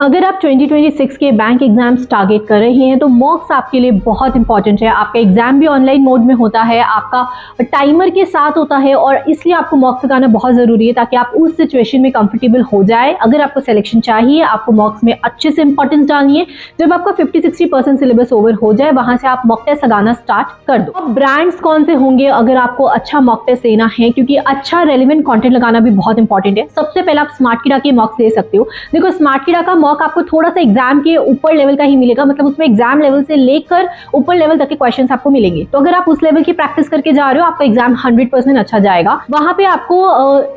अगर आप 2026 के बैंक एग्जाम्स टारगेट कर रहे हैं तो मॉक्स आपके लिए बहुत इंपॉर्टेंट है। आपका एग्जाम भी ऑनलाइन मोड में होता है, आपका टाइमर के साथ होता है और इसलिए आपको मॉक्स लगाना बहुत ज़रूरी है ताकि आप उस सिचुएशन में कंफर्टेबल हो जाए। अगर आपको सिलेक्शन चाहिए, आपको मॉक्स में अच्छे से इंपॉर्टेंस डालनी है। जब आपका 50-60% सिलेबस ओवर हो जाए, वहां से आप मॉक टेस्ट लगाना स्टार्ट कर दो। अब ब्रांड्स कौन से होंगे अगर आपको अच्छा मॉक टेस्ट देना है, क्योंकि अच्छा रेलिवेंट कंटेंट लगाना भी बहुत इंपॉर्टेंट है। सबसे पहले आप स्मार्ट किडा के मॉक्स ले सकते हो। देखो, स्मार्ट किडा का मॉक आपको थोड़ा सा एग्जाम के ऊपर लेवल का ही मिलेगा, मतलब उसमें एग्जाम लेवल से लेकर ऊपर लेवल तक के क्वेश्चंस आपको मिलेंगे। तो अगर आप उस लेवल की प्रैक्टिस करके जा रहे हो, आपका एग्जाम 100% अच्छा जाएगा। वहां पे आपको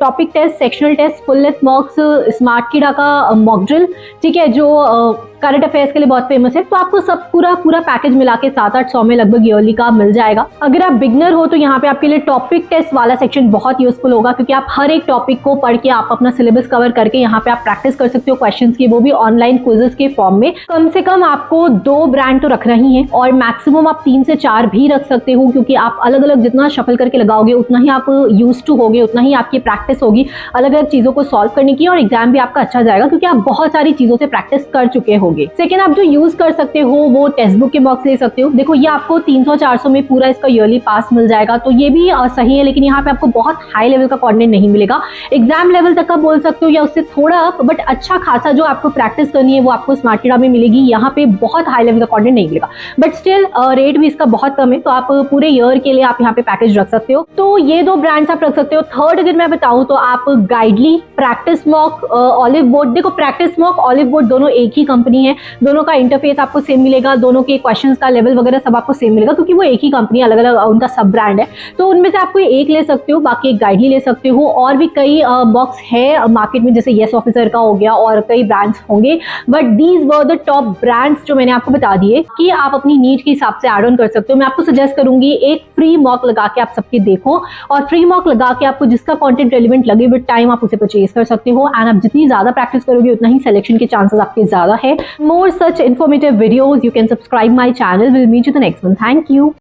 topic test, sectional test, full length mocks, Smartkeeda का मॉक ड्रिल, ठीक है, जो करंट अफेयर्स के लिए बहुत फेमस है, तो आपको सब पूरा पैकेज मिला के 700-800 में लगभग ईयरली का मिल जाएगा। अगर आप बिगनर हो तो यहाँ पे आपके लिए टॉपिक टेस्ट वाला सेक्शन बहुत यूजफुल होगा, क्योंकि आप हर एक टॉपिक को पढ़ के आप अपना सिलेबस कवर करके यहाँ पे आप प्रैक्टिस कर सकते हो क्वेश्चंस की, वो भी ऑनलाइन क्विजेस के फॉर्म में। कम से कम आपको 2 ब्रांड तो रखना ही है और मैक्सिमम आप 3 से 4 भी रख सकते हो, क्योंकि आप अलग अलग जितना शफल करके लगाओगे उतना ही आप यूज टू होगे, उतना ही आपकी प्रैक्टिस होगी अलग अलग चीजों को सॉल्व करने की, और एग्जाम भी आपका अच्छा जाएगा क्योंकि आप बहुत सारी चीजों से प्रैक्टिस कर चुके होंगे। सेकेंड, आप जो यूज कर सकते हो वो टेक्स्ट बुक के बॉक्स ले सकते हो। देखो, ये आपको 300-400 में पूरा इसका ईयरली पास मिल जाएगा, तो ये भी सही है, लेकिन यहाँ पे आपको बहुत हाई लेवल का कंटेंट नहीं मिलेगा। एग्जाम लेवल तक का बोल सकते हो या उससे थोड़ा अप, बट अच्छा खासा जो आपको प्रैक्टिस करनी है वो आपको स्मार्ट किडा में मिलेगी। यहाँ पे बहुत हाई लेवल का कंटेंट नहीं मिलेगा, बट स्टिल रेट भी इसका बहुत कम है, तो आप पूरे ईयर के लिए आप यहाँ पे पैकेज रख सकते हो। तो ये 2 ब्रांड्स आप रख सकते हो। थर्ड अगर मैं बताऊं तो आप गाइडली, प्रैक्टिस मॉक, ऑलिव बोर्ड। देखो, प्रैक्टिस मॉक, ऑलिव बोर्ड दोनों एक ही कंपनी है, दोनों का इंटरफेस आपको सेम मिलेगा, दोनों के क्वेश्चंस का लेवल वगैरह सब आपको सेम मिलेगा, क्योंकि वो एक ही कंपनी, अलग अलग उनका सब ब्रांड है। तो उनमें से आपको एक ले सकते हो, बाकी एक गाइडली ले सकते हो। और भी कई बॉक्स है मार्केट में, जैसे येस ऑफिसर का हो गया और कई ब्रांड्स होंगे, but these were the top brands जो मैंने आपको बता दिए कि आप अपनी नीड के हिसाब से ऐड ऑन कर सकते हो। मैं आपको सजेस्ट करूंगी एक फ्री मॉक लगा के आप सबके देखो, और फ्री मॉक लगा के आपको जिसका कंटेंट रेलिवेंट लगे विद टाइम आप उसे परचेज कर सकते हो। एंड आप जितनी ज्यादा प्रैक्टिस करोगे उतना ही सिलेक्शन के चांसेस आपके ज्यादा है। मोर सच informative videos, you can subscribe my channel. We'll meet you the next one. Thank you.